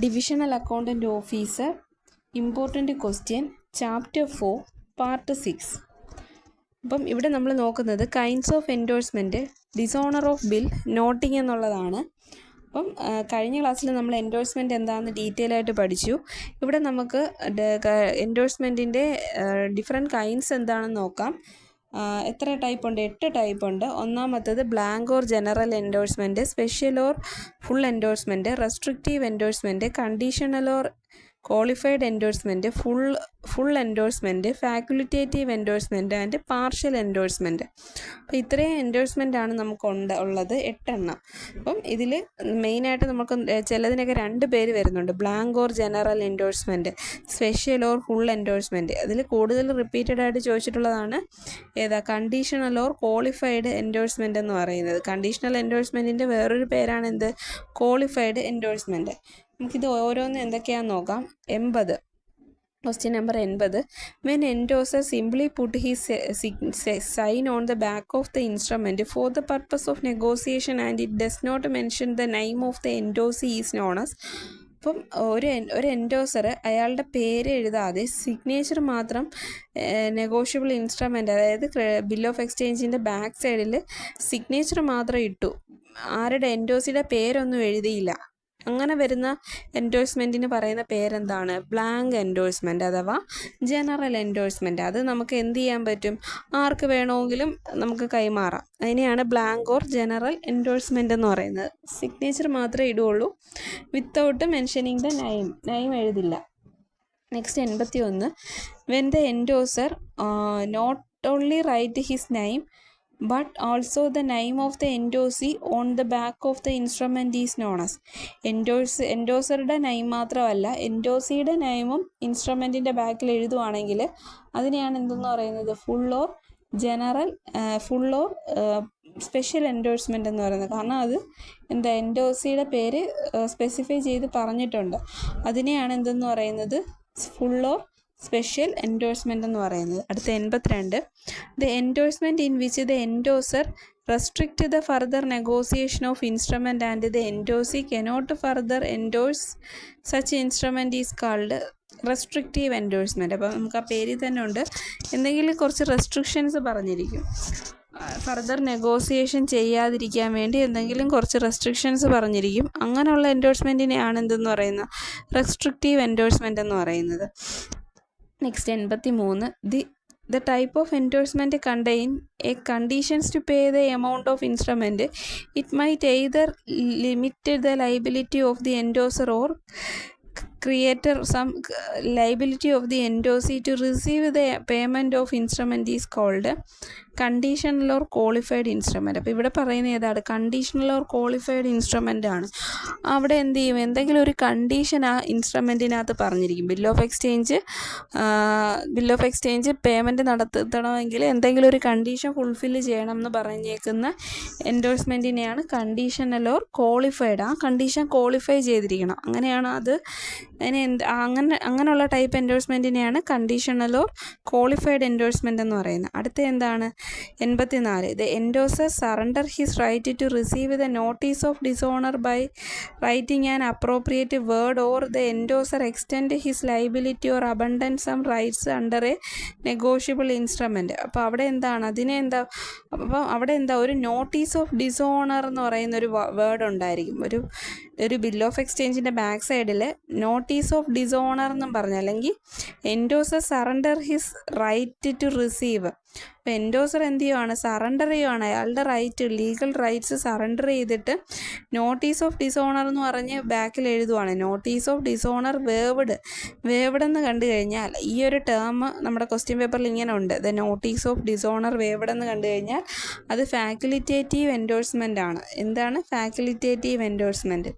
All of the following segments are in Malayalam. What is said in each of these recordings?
Divisional accountant officer important question chapter 4 part 6. അപ്പം ഇവിടെ നമ്മൾ നോക്കുന്നത് kinds of endorsement, dishonour of bill, knotting എന്നുള്ളതാണ്. അപ്പം കഴിഞ്ഞ ക്ലാസ്സിൽ നമ്മൾ എൻഡോഴ്സ്മെൻറ്റ് എന്താണെന്ന് ഡീറ്റെയിൽ ആയിട്ട് പഠിച്ചു. ഇവിടെ നമുക്ക് എൻഡോഴ്സ്മെൻറ്റിൻ്റെ ഡിഫറെൻറ്റ് കൈൻഡ്സ് എന്താണെന്ന് നോക്കാം. എത്ര ടൈപ്പ് ഉണ്ട്? 8 ടൈപ്പ് ഉണ്ട്. ഒന്നാമത്തേത് blank or general endorsement, special or full endorsement, restrictive endorsement, conditional or qualified endorsement, full endorsement, facultative endorsement and partial endorsement. അപ്പോൾ ഇത്രയും എൻഡോഴ്സ്മെൻ്റ് ആണ് നമുക്ക് ഉള്ളത്, 8 എണ്ണം. അപ്പം ഇതിൽ മെയിനായിട്ട് നമുക്ക് ചിലതിനൊക്കെ 2 പേര് വരുന്നുണ്ട്. Blank or general endorsement, special or full endorsement. അതിൽ കൂടുതൽ റിപ്പീറ്റഡ് ആയിട്ട് ചോദിച്ചിട്ടുള്ളതാണ് ഏതാ? കണ്ടീഷണൽ ഓർ ക്വാളിഫൈഡ് എൻഡോഴ്സ്മെൻറ്റ് എന്ന് പറയുന്നത്. കണ്ടീഷണൽ എൻഡോഴ്സ്മെൻറ്റിൻ്റെ വേറൊരു പേരാണ് എന്ത്? Qualified endorsement. നമുക്കിത് ഓരോന്ന് എന്തൊക്കെയാണെന്ന് നോക്കാം. 80 question number 80. When endorser simply put his sign on the back of the instrument for the purpose of negotiation and it does not mention the name of the endorsee is known as. അപ്പം ഒരു എൻഡോസർ അയാളുടെ പേര് എഴുതാതെ സിഗ്നേച്ചർ മാത്രം നെഗോഷ്യബിൾ ഇൻസ്ട്രുമെൻ്റ്, അതായത് ബിൽ ഓഫ് എക്സ്ചേഞ്ചിൻ്റെ ബാക്ക് സൈഡിൽ സിഗ്നേച്ചർ മാത്രം ഇട്ടു, ആരുടെ എൻഡോസിയുടെ പേരൊന്നും എഴുതിയില്ല. അങ്ങനെ വരുന്ന എൻഡോഴ്സ്മെൻറ്റിന് പറയുന്ന പേരെന്താണ്? ബ്ലാങ്ക് എൻഡോഴ്സ്മെൻറ്റ് അഥവാ ജനറൽ എൻഡോഴ്സ്മെൻറ്റ്. അത് നമുക്ക് എന്ത് ചെയ്യാൻ പറ്റും? ആർക്ക് വേണമെങ്കിലും നമുക്ക് കൈമാറാം. അതിനെയാണ് ബ്ലാങ്ക് ഓർ ജനറൽ എൻഡോഴ്സ്മെൻറ്റ് എന്ന് പറയുന്നത്. സിഗ്നേച്ചർ മാത്രമേ ഇടുകയുള്ളൂ, വിത്തൗട്ട് മെൻഷനിങ് ദ നെയിം എഴുതില്ല. Next 81. When the endorser not only write his name but also the name of the endorsee on the back of the instrument is known as. എൻഡോസറുടെ നെയിം മാത്രമല്ല, എൻഡോസിയുടെ നെയിമും ഇൻസ്ട്രുമെൻറ്റിൻ്റെ ബാക്കിൽ എഴുതുവാണെങ്കിൽ അതിനെയാണ് എന്തെന്ന് പറയുന്നത്? ഫുൾ ഓർ സ്പെഷ്യൽ എൻഡോഴ്സ്മെൻറ്റ് എന്ന് പറയുന്നത്. കാരണം അത് എന്താ? എൻഡോസിയുടെ പേര് സ്പെസിഫൈ ചെയ്ത് പറഞ്ഞിട്ടുണ്ട്. അതിനെയാണ് എന്തെന്ന് പറയുന്നത്? ഫുൾ ഓർ സ്പെഷ്യൽ എൻഡോഴ്സ്മെൻ്റ് എന്ന് പറയുന്നത്. അടുത്ത 82. The endorsement in which the endorser restrict the further negotiation of instrument and the എൻഡോസി cannot further endorse such instrument is called restrictive endorsement. അപ്പോൾ നമുക്ക് ആ പേരിൽ തന്നെ ഉണ്ട്, എന്തെങ്കിലും കുറച്ച് റെസ്ട്രിക്ഷൻസ് പറഞ്ഞിരിക്കും. ഫർദർ നെഗോസിയേഷൻ ചെയ്യാതിരിക്കാൻ വേണ്ടി എന്തെങ്കിലും കുറച്ച് റെസ്ട്രിക്ഷൻസ് പറഞ്ഞിരിക്കും. അങ്ങനെയുള്ള എൻഡോഴ്സ്മെൻറ്റിനെയാണ് എന്തെന്ന് പറയുന്നത്? റെസ്ട്രിക്റ്റീവ് എൻഡോഴ്സ്മെൻറ്റ് എന്ന് പറയുന്നത്. Next 83. The type of endorsement contain a conditions to pay the amount of instrument. It might either limit the liability of the endorser or create some liability of the endorsee to receive the payment of instrument is called conditional or qualified instrument. അപ്പോൾ ഇവിടെ പറയുന്നത് ഏതാണ്? കണ്ടീഷണൽ ഓർ ക്വാളിഫൈഡ് ഇൻസ്ട്രുമെൻ്റ് ആണ്. അവിടെ എന്ത് ചെയ്യും? എന്തെങ്കിലും ഒരു കണ്ടീഷൻ ആ ഇൻസ്ട്രുമെൻറ്റിനകത്ത് പറഞ്ഞിരിക്കും. ബിൽ ഓഫ് എക്സ്ചേഞ്ച് പേയ്മെൻറ്റ് നടത്തണമെങ്കിൽ എന്തെങ്കിലും ഒരു കണ്ടീഷൻ ഫുൾഫില്ല് ചെയ്യണം എന്ന് പറഞ്ഞേക്കുന്ന എൻഡോഴ്സ്മെൻറ്റിനെയാണ് കണ്ടീഷണൽ ഓർ ക്വാളിഫൈഡ്. ആ കണ്ടീഷൻ ക്വാളിഫൈ ചെയ്തിരിക്കണം. അങ്ങനെയാണ് അത്. അങ്ങനെയുള്ള ടൈപ്പ് എൻഡോഴ്സ്മെൻറ്റിനെയാണ് കണ്ടീഷണൽ ഓർ ക്വാളിഫൈഡ് എൻഡോഴ്സ്മെൻറ്റ് എന്ന് പറയുന്നത്. അടുത്ത എന്താണ്? 84. The endorser surrender his right to receive the notice of dishonor by writing an appropriate word, or the endorser extend his liability or abandon some rights under a negotiable instrument. അപ്പോൾ അവിടെ എന്താണ്? അപ്പോൾ അവിടെ ഒരു നോട്ടീസ് ഓഫ് ഡിസോണർ എന്ന് പറയുന്ന ഒരു വേർഡ് ഉണ്ടായിരിക്കും. ഒരു ബിൽ ഓഫ് എക്സ്ചേഞ്ചിൻ്റെ ബാക്ക് സൈഡിൽ നോട്ടീസ് ഓഫ് ഡിസോണർ എന്നും പറഞ്ഞു, അല്ലെങ്കിൽ endorser surrender his right to receive. അപ്പോൾ എൻഡോസർ എന്ത് ചെയ്യുവാണ്? സറണ്ടർ ചെയ്യുവാണ്. അയാളുടെ ലീഗൽ റൈറ്റ്സ് സറണ്ടർ ചെയ്തിട്ട് നോട്ടീസ് ഓഫ് ഡിസോണർ എന്ന് പറഞ്ഞ് ബാക്കിൽ എഴുതുവാണ്. നോട്ടീസ് ഓഫ് ഡിസോണർ വേവ്ഡ് എന്ന് കണ്ടു കഴിഞ്ഞാൽ, ഈ ഒരു ടേം നമ്മുടെ ക്വസ്റ്റ്യൻ പേപ്പറിൽ ഇങ്ങനെ ഉണ്ട്, the notice of dishonour waived എന്ന് കണ്ടു കഴിഞ്ഞാൽ അത് ഫാക്കുലിറ്റേറ്റീവ് എൻഡോഴ്സ്മെൻ്റ് ആണ്. എന്താണ് ഫാക്കുലിറ്റേറ്റീവ് എൻഡോഴ്സ്മെൻറ്റ്?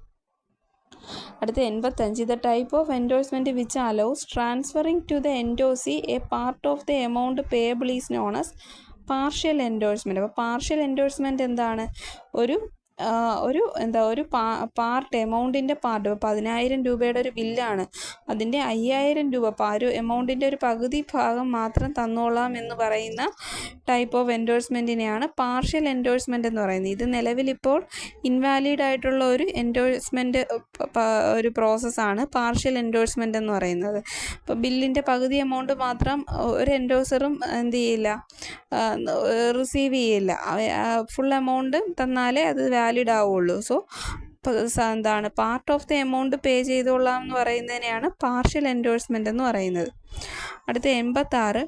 അടുത്ത 85. The type of endorsement which allows transferring to the endorsee a part of the amount payable is known as partial endorsement. അപ്പോൾ പാർഷ്യൽ എൻഡോഴ്സ്മെൻറ്റ് എന്താണ്? ഒരു ഒരു പാർട്ട് എമൗണ്ടിൻ്റെ പാർട്ട് 10,000 രൂപയുടെ ഒരു ബില്ലാണ്, അതിൻ്റെ 5,000 രൂപ ഒരു എമൗണ്ടിൻ്റെ ഒരു പകുതി ഭാഗം മാത്രം തന്നോളാം എന്ന് പറയുന്ന ടൈപ്പ് ഓഫ് എൻഡോഴ്സ്മെൻറ്റിനെയാണ് പാർഷ്യൽ എൻഡോഴ്സ്മെൻ്റ് എന്ന് പറയുന്നത്. ഇത് നിലവിലിപ്പോൾ ഇൻവാലിഡ് ആയിട്ടുള്ള ഒരു എൻഡോഴ്സ്മെൻറ്റ് ഒരു പ്രോസസ്സാണ് പാർഷ്യൽ എൻഡോഴ്സ്മെൻ്റ് എന്ന് പറയുന്നത്. അപ്പോൾ ബില്ലിൻ്റെ പകുതി എമൗണ്ട് മാത്രം ഒരു എൻഡോഴ്സറും എന്ത് ചെയ്യില്ല, റിസീവ് ചെയ്യില്ല. ഫുൾ എമൗണ്ട് തന്നാലേ അത് വാലിഡ് ആവുള്ളൂ. സോ എന്താണ് part of the amount pay ചെയ്തോളാം എന്ന് പറയുന്നതിനെയാണ് പാർഷ്യൽ എൻഡോഴ്സ്മെൻ്റ് എന്ന് പറയുന്നത്. അടുത്ത 86,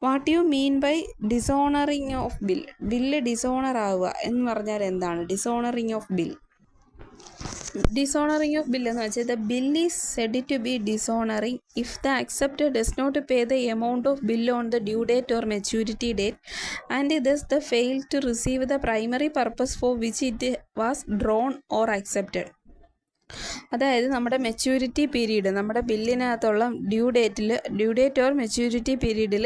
what you mean by dishonouring of bill. Bill dishonour ആവുക എന്ന് പറഞ്ഞാൽ എന്താണ് dishonouring of bill? Dishonouring of bill എന്ന് വെച്ചാൽ the bill is said to be dishonouring if the acceptor does not pay the amount of bill on the due date or maturity date and thus the fail to receive the primary purpose for which it was drone or accepted. അതായത് നമ്മുടെ മെച്യൂരിറ്റി പീരീഡ്, നമ്മുടെ ബില്ലിനകത്തുള്ള ഡ്യൂ ഡേറ്റ് ഓർ മെച്യൂരിറ്റി പീരീഡിൽ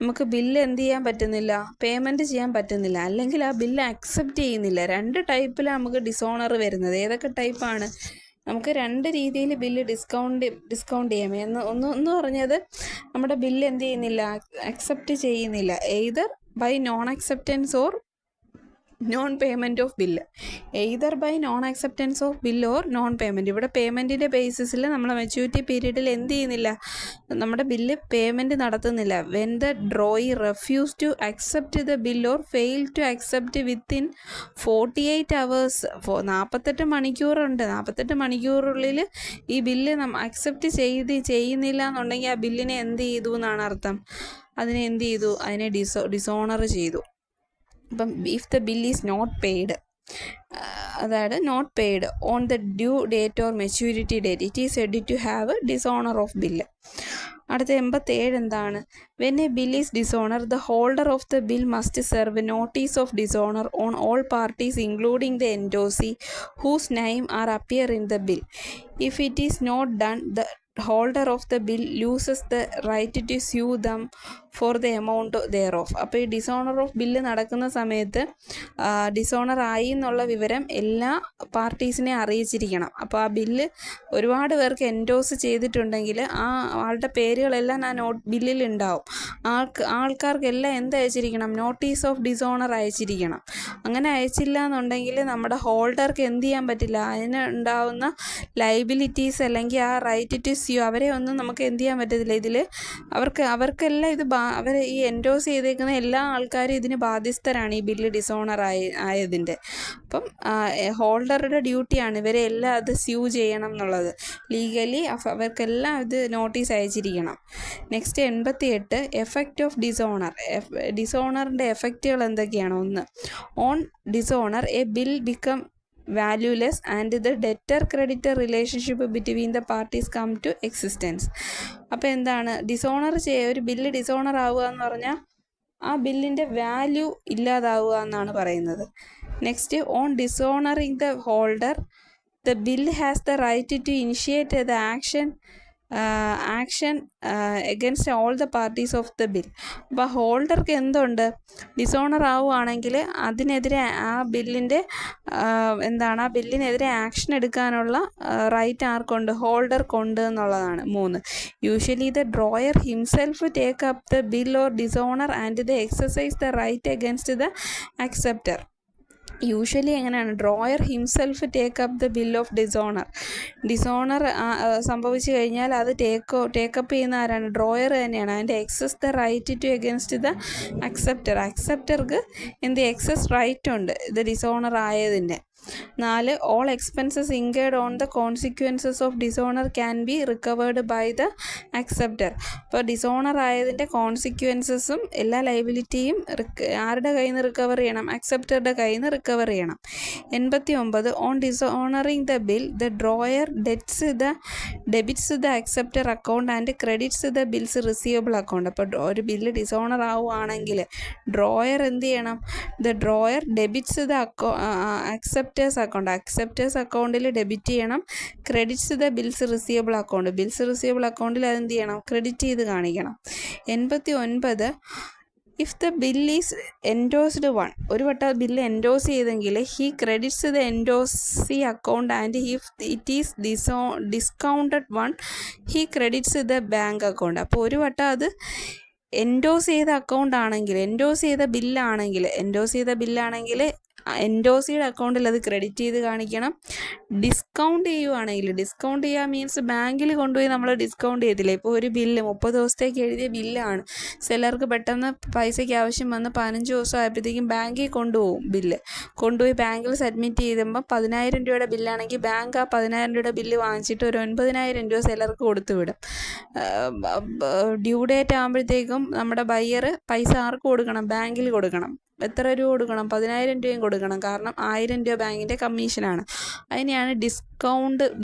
നമുക്ക് ബില്ല് എന്ത് ചെയ്യാൻ പറ്റുന്നില്ല, പേയ്മെൻറ്റ് ചെയ്യാൻ പറ്റുന്നില്ല, അല്ലെങ്കിൽ ആ ബില്ല് അക്സെപ്റ്റ് ചെയ്യുന്നില്ല. 2 ടൈപ്പിലാണ് നമുക്ക് ഡിസോണർ വരുന്നത്. ഏതൊക്കെ ടൈപ്പാണ്? നമുക്ക് 2 രീതിയിൽ ബില്ല് ഡിസ്കൗണ്ട് ചെയ്യാം. ഒന്ന് പറഞ്ഞത് നമ്മുടെ ബില്ല് എന്ത് ചെയ്യുന്നില്ല, അക്സെപ്റ്റ് ചെയ്യുന്നില്ല, either by non acceptance or non payment of bill. Either by non acceptance of bill or non payment. ഇവിടെ പേയ്മെൻറ്റിൻ്റെ ബേസിസിൽ നമ്മൾ മെച്യൂരിറ്റി പീരീഡിൽ എന്ത് ചെയ്യുന്നില്ല, നമ്മുടെ ബില്ല് പേയ്മെൻറ്റ് നടത്തുന്നില്ല. When the drawee refuse to accept the bill or fail to accept within 48 hours, 48 മണിക്കൂറുണ്ട്. 48 മണിക്കൂറുള്ളിൽ ഈ ബില്ല് അക്സെപ്റ്റ് ചെയ്യുന്നില്ല എന്നുണ്ടെങ്കിൽ ആ ബില്ലിനെ എന്ത് ചെയ്തു എന്നാണ് അർത്ഥം. അതിനെ എന്ത് ചെയ്തു, അതിനെ ഡിസോണർ ചെയ്തു. അപ്പം if the bill is not paid, അതായത് not paid on the due date or maturity date, it is said to have dishonour of bill. അടുത്ത 87 എന്താണ്? When a bill is dishonour the holder of the bill must serve notice of dishonour on all parties including the endorsee whose name are appear in the bill. If it is not done the holder of the bill loses the right to sue them for the amount thereof. അപ്പോൾ ഈ ഡിസോണർ ഓഫ് ബില്ല് നടക്കുന്ന സമയത്ത് ഡിസോണർ ആയി എന്നുള്ള വിവരം എല്ലാ പാർട്ടീസിനെ അറിയിച്ചിരിക്കണം. അപ്പോൾ ആ ബില്ല് ഒരുപാട് പേർക്ക് എൻഡോസ് ചെയ്തിട്ടുണ്ടെങ്കിൽ ആ ആളുടെ പേരുകളെല്ലാം ആ ബില്ലിൽ ഉണ്ടാവും. ആൾക്കാർക്കെല്ലാം എന്ത് അയച്ചിരിക്കണം, നോട്ടീസ് ഓഫ് ഡിസോണർ അയച്ചിരിക്കണം. അങ്ങനെ അയച്ചില്ല എന്നുണ്ടെങ്കിൽ നമ്മുടെ ഹോൾഡർക്ക് എന്ത് ചെയ്യാൻ പറ്റില്ല, അതിന് ഉണ്ടാവുന്ന ലൈബിലിറ്റീസ് അല്ലെങ്കിൽ ആ റൈറ്റ് ടു സ്യൂ അവരെ ഒന്നും നമുക്ക് എന്ത് ചെയ്യാൻ പറ്റത്തില്ല. ഇതിൽ അവർക്കെല്ലാം ഇത് അവർ ഈ എൻഡോസ് ചെയ്തേക്കുന്ന എല്ലാ ആൾക്കാരും ഇതിന് ബാധ്യസ്ഥരാണ് ഈ ബില്ല് ഡിസോണർ ആയതിൻ്റെ. അപ്പം ഹോൾഡറുടെ ഡ്യൂട്ടിയാണ് ഇവരെ എല്ലാം അത് സ്യൂ ചെയ്യണം എന്നുള്ളത്. ലീഗലി അവർക്കെല്ലാം ഇത് നോട്ടീസ് അയച്ചിരിക്കണം. Next 88, effect of dishonour. ഡിസോണറിൻ്റെ എഫക്റ്റുകൾ എന്തൊക്കെയാണ്? 1, on dishonour a bill become valueless and the debtor creditor relationship between the parties come to existence. അപ്പോൾ എന്താണ് ഡിസോണർ ഒരു ബില്ല് ഡിസോണർ ആവുക എന്ന് പറഞ്ഞാൽ ആ ബില്ലിൻ്റെ വാല്യൂ ഇല്ലാതാവുക എന്നാണ് പറയുന്നത്. Next, on dishonouring the holder the bill has the right to initiate the action against all the parties of the bill. അപ്പോൾ ഹോൾഡർക്ക് എന്തുണ്ട്, ഡിസോണർ ആവുകയാണെങ്കിൽ അതിനെതിരെ ആ ബില്ലിൻ്റെ ആ ബില്ലിനെതിരെ ആക്ഷൻ എടുക്കാനുള്ള റൈറ്റ് ആർക്കുണ്ട്, ഹോൾഡർക്കുണ്ട് എന്നുള്ളതാണ്. 3, usually the drawer himself take up the bill or dishonour and the exercise the right against the acceptor. Usually എങ്ങനെയാണ്, drawer himself take up the bill of dishonour സംഭവിച്ചു കഴിഞ്ഞാൽ അത് ടേക്കപ്പ് ചെയ്യുന്ന ആരാണ്, ഡ്രോയർ തന്നെയാണ്. അതിൻ്റെ excess the right to against the അക്സെപ്റ്റർക്ക് എക്സസ് റൈറ്റ് ഉണ്ട് ഇത് ഡിസോണർ ആയതിൻ്റെ. 4, all expenses incurred on the consequences of dishonour can be recovered by the acceptor. അപ്പോൾ ഡിസോണർ ആയതിൻ്റെ കോൺസിക്വൻസസും എല്ലാ ലൈബിലിറ്റിയും ആരുടെ കയ്യിൽ നിന്ന് റിക്കവർ ചെയ്യണം, അക്സെപ്റ്ററുടെ കയ്യിൽ നിന്ന് റിക്കവർ ചെയ്യണം. 89, on dishonouring the bill the drawer debits the acceptor account and credits the bills receivable account. അപ്പോൾ ഒരു ബില്ല് ഡിസോണർ ആവുകയാണെങ്കിൽ ഡ്രോയർ എന്ത് ചെയ്യണം, the drawer debits the acceptor's അക്കൗണ്ടിൽ ഡെബിറ്റ് ചെയ്യണം. ക്രെഡിറ്റ്സ് ദ ബിൽസ് റിസീവബിൾ അക്കൗണ്ടിൽ അതെന്ത് ചെയ്യണം, ക്രെഡിറ്റ് ചെയ്ത് കാണിക്കണം. 89, if the bill is endorsed ഒരു വട്ടം ബില്ല് എൻഡോസ് ചെയ്തെങ്കിൽ he credits the endorsee account and if it is discounted he credits the bank account. അപ്പോൾ ഒരു വട്ടം അത് എൻഡോസ് ചെയ്ത അക്കൗണ്ട് ആണെങ്കിൽ, എൻഡോസ് ചെയ്ത ബില്ലാണെങ്കിൽ എൻഡോസിയുടെ അക്കൗണ്ടിൽ അത് ക്രെഡിറ്റ് ചെയ്ത് കാണിക്കണം. ഡിസ്കൗണ്ട് ചെയ്യുക മീൻസ് ബാങ്കിൽ കൊണ്ടുപോയി നമ്മൾ ഡിസ്കൗണ്ട് ചെയ്തില്ലേ. ഇപ്പോൾ ഒരു ബില്ല് 30 ദിവസത്തേക്ക് എഴുതിയ ബില്ലാണ്, സെല്ലർക്ക് പെട്ടെന്ന് പൈസയ്ക്ക് ആവശ്യം വന്ന് 15 ദിവസം ആയപ്പോഴത്തേക്കും ബാങ്കിൽ കൊണ്ടുപോയി ബാങ്കിൽ സബ്മിറ്റ് ചെയ്തുമ്പോൾ 10,000 രൂപയുടെ ബില്ലാണെങ്കിൽ ബാങ്ക് ആ 10,000 രൂപയുടെ ബില്ല് വാങ്ങിച്ചിട്ട് ഒരു 9,000 രൂപ സെല്ലർക്ക് കൊടുത്തു വിടും. ഡ്യൂ ഡേറ്റ് ആകുമ്പോഴത്തേക്കും നമ്മുടെ ബയ്യർ പൈസ ആർക്ക് കൊടുക്കണം? ബാങ്കിൽ കൊടുക്കണം. എത്ര രൂപ കൊടുക്കണം? 10,000 രൂപയും കൊടുക്കണം. കാരണം 1000 രൂപ ബാങ്കിൻ്റെ കമ്മീഷനാണ്. അതിനെയാണ്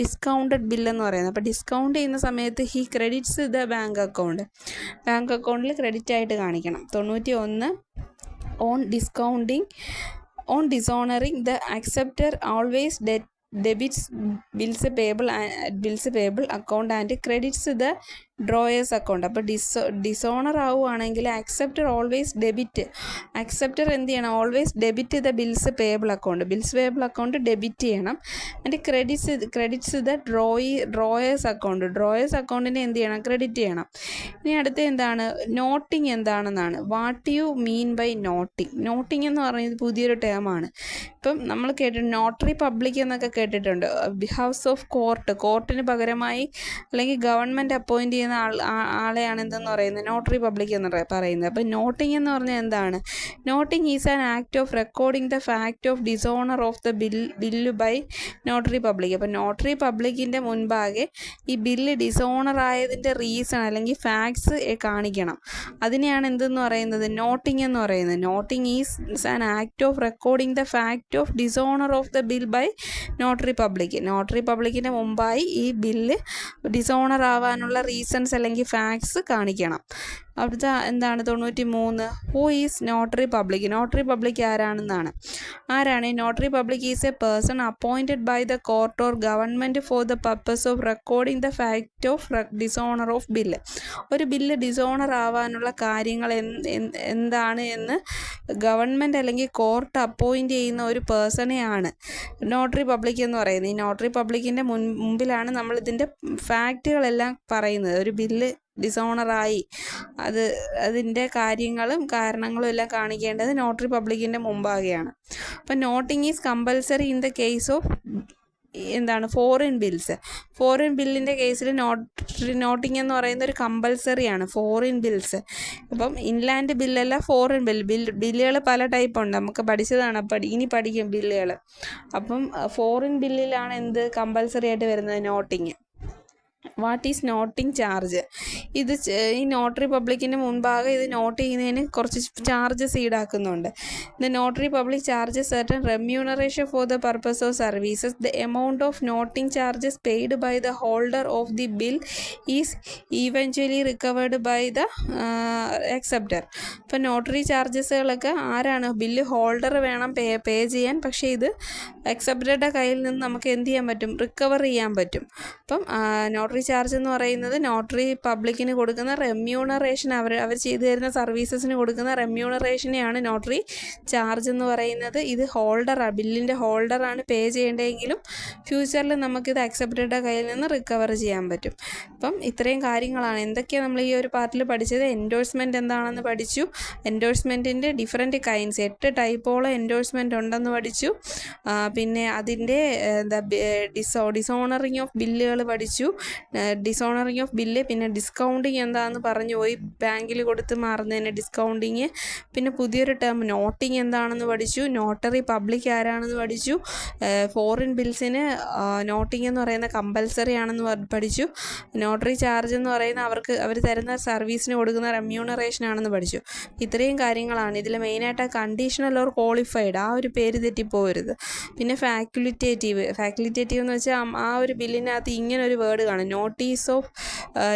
ഡിസ്കൗണ്ടഡ് ബില്ലെന്ന് പറയുന്നത്. അപ്പോൾ ഡിസ്കൗണ്ട് ചെയ്യുന്ന സമയത്ത് ഹി ക്രെഡിറ്റ്സ് ദ ബാങ്ക് അക്കൗണ്ടിൽ ക്രെഡിറ്റ് ആയിട്ട് കാണിക്കണം. 91 on dishonouring the acceptor always debits bills payable account and credits the drawer's account. അപ്പോൾ ഡിസോണർ ആവുകയാണെങ്കിൽ അക്സെപ്റ്റർ എന്ത് ചെയ്യണം? Always debit the bills payable account debit ചെയ്യണം. ആൻഡ് ക്രെഡിറ്റ്സ് ദ ഡ്രോയേഴ്സ് അക്കൗണ്ടിനെ എന്ത് ചെയ്യണം? ക്രെഡിറ്റ് ചെയ്യണം. ഇനി അടുത്ത എന്താണ്? നോട്ടിങ് എന്താണെന്നാണ്. What you mean by noting എന്ന് പറയുന്നത് പുതിയൊരു ടേമാണ്. ഇപ്പം നമ്മൾ നോട്ടറി പബ്ലിക് എന്നൊക്കെ കേട്ടിട്ടുണ്ട്. ഹൗസ് ഓഫ് കോർട്ടിന് പകരമായി അല്ലെങ്കിൽ ഗവൺമെൻറ് അപ്പോയിൻറ്റ് ചെയ്യുന്ന ആളെയാണ് എന്തെന്ന് പറയുന്നത്? നോട്ടറി പബ്ലിക് എന്ന് പറയുന്നത്. അപ്പം നോട്ടിങ് എന്ന് പറഞ്ഞാൽ എന്താണ്? Noting is an act of recording the fact of dishonour of the bill by notary public. അപ്പം നോട്ടറി പബ്ലിക്കിൻ്റെ മുൻപാകെ ഈ ബില്ല് ഡിസോണർ ആയതിൻ്റെ റീസൺ അല്ലെങ്കിൽ ഫാക്ട്സ് കാണിക്കണം. അതിനെയാണ് എന്തെന്ന് പറയുന്നത്? നോട്ടിങ് എന്ന് പറയുന്നത്. Noting is an act of recording the fact of dishonour of the bill by notary പബ്ലിക്കിൻ്റെ മുമ്പായി ഈ ബില്ല് ഡിസോണർ ആവാനുള്ള റീസൺസ് അല്ലെങ്കിൽ ഫാക്ട്സ് കാണിക്കണം. അവിടുത്തെ എന്താണ്? 93 who is notary public ആരാണെന്നാണ്. Notary public is a person appointed by the court or government for the purpose of recording the fact of dishonour of bill. ഒരു ബില്ല് ഡിസോണർ ആവാനുള്ള കാര്യങ്ങൾ എന്താണ് എന്ന് ഗവൺമെൻറ് അല്ലെങ്കിൽ കോർട്ട് അപ്പോയിൻറ്റ് ചെയ്യുന്ന ഒരു പേഴ്സണെയാണ് നോട്ടറി പബ്ലിക് എന്ന് പറയുന്നത്. ഈ നോട്ടറി പബ്ലിക്കിൻ്റെ മുമ്പിലാണ് നമ്മൾ ഇതിൻ്റെ ഫാക്റ്റുകളെല്ലാം പറയുന്നത്. ഒരു ബില്ല് ഡിസോണറായി അതിൻ്റെ കാരണങ്ങളും എല്ലാം കാണിക്കേണ്ടത് നോട്ടറി പബ്ലിക്കിൻ്റെ മുമ്പാകെയാണ്. അപ്പം knotting is compulsory in the case of foreign ബില്ലിൻ്റെ കേസിൽ നോട്ടിങ് എന്ന് പറയുന്ന ഒരു കമ്പൽസറിയാണ്. ഫോറിൻ ബിൽസ് ഇപ്പം ഇൻലാൻഡ് ബില്ലല്ല, ഫോറിൻ ബില്ലുകൾ പല ടൈപ്പ് ഉണ്ട്, നമുക്ക് പഠിച്ചതാണ്. ഇനി പഠിക്കും ബില്ലുകൾ. അപ്പം ഫോറിൻ ബില്ലിലാണ് എന്ത് കമ്പൽസറി ആയിട്ട് വരുന്നത്? Noting. What is noting charge? ഈ നോട്ടറി പബ്ലിക്കിൻ്റെ മുൻപാകെ ഇത് നോട്ട് ചെയ്യുന്നതിന് കുറച്ച് ചാർജസ് ഈടാക്കുന്നുണ്ട്. The notary public charges certain remuneration for the purpose of services. The amount of noting charges paid by the holder of the bill is eventually recovered by the acceptor. ഇപ്പം നോട്ടറി ചാർജസുകളൊക്കെ ആരാണ്? ബില്ല് ഹോൾഡർ വേണം പേ ചെയ്യാൻ. പക്ഷേ ഇത് അക്സെപ്റ്ററുടെ കയ്യിൽ നിന്ന് നമുക്ക് എന്ത് ചെയ്യാൻ പറ്റും? റിക്കവർ ചെയ്യാൻ പറ്റും. അപ്പം നോട്ടറി ചാർജ് എന്ന് പറയുന്നത് നോട്ടറി പബ്ലിക്കിന് കൊടുക്കുന്ന റെമ്യൂണറേഷൻ, അവർ ചെയ്തു തരുന്ന സർവീസസിന് കൊടുക്കുന്ന റെമ്യൂണറേഷനെയാണ് നോട്ടറി ചാർജ് എന്ന് പറയുന്നത്. ഇത് ബില്ലിൻ്റെ ഹോൾഡറാണ് പേ ചെയ്യേണ്ടതെങ്കിലും ഫ്യൂച്ചറിൽ നമുക്കിത് അക്സെപ്റ്ററുടെ കയ്യിൽ നിന്ന് റിക്കവർ ചെയ്യാൻ പറ്റും. അപ്പം ഇത്രയും കാര്യങ്ങളാണ്. എന്തൊക്കെയാണ് നമ്മൾ ഈ ഒരു പാർട്ടിൽ പഠിച്ചത്? എൻഡോഴ്സ്മെൻറ്റ് എന്താണെന്ന് പഠിച്ചു. എൻഡോഴ്സ്മെൻറ്റിൻ്റെ ഡിഫറെൻറ്റ് കൈൻഡ്സ്, 8 ടൈപ്പോളം എൻഡോഴ്സ്മെൻറ്റ് ഉണ്ടെന്ന് പഠിച്ചു. പിന്നെ അതിൻ്റെ ഡിസോണറിങ് ഓഫ് ബില്ലുകൾ പഠിച്ചു. ഡിസോണറിങ് ഓഫ് ബില്ല്, പിന്നെ ഡിസ്കൗണ്ടിങ് എന്താണെന്ന് പറഞ്ഞു പോയി, ബാങ്കിൽ കൊടുത്ത് മാറുന്നതിന് ഡിസ്കൗണ്ടിങ്. പിന്നെ പുതിയൊരു ടേം നോട്ടിങ് എന്താണെന്ന് പഠിച്ചു. നോട്ടറി പബ്ലിക് ആരാണെന്ന് പഠിച്ചു. ഫോറിൻ ബിൽസിന് നോട്ടിങ് എന്ന് പറയുന്ന കമ്പൽസറി ആണെന്ന് പഠിച്ചു. നോട്ടറി ചാർജ് എന്ന് പറയുന്ന അവർ തരുന്ന സർവീസിന് കൊടുക്കുന്ന റെമ്യൂണറേഷൻ ആണെന്ന് പഠിച്ചു. ഇത്രയും കാര്യങ്ങളാണ് ഇതിൽ മെയിനായിട്ട്. കണ്ടീഷണൽ ഓർ ക്വാളിഫൈഡ്, ആ ഒരു പേര് തെറ്റിപ്പോകരുത്. പിന്നെ ഫാക്കുലിറ്റേറ്റീവ് എന്ന് വെച്ചാൽ ആ ഒരു ബില്ലിനകത്ത് ഇങ്ങനെ ഒരു വേർഡ് കാണും,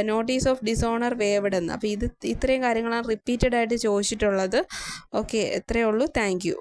നോട്ടീസ് ഓഫ് ഡിസോണർ വേവ്ഡ് എന്ന്. അപ്പോൾ ഇത്രയും കാര്യങ്ങളാണ് റിപ്പീറ്റഡ് ആയിട്ട് ചോദിച്ചിട്ടുള്ളത്. ഓക്കെ, ഇത്രയേ ഉള്ളൂ. Thank you.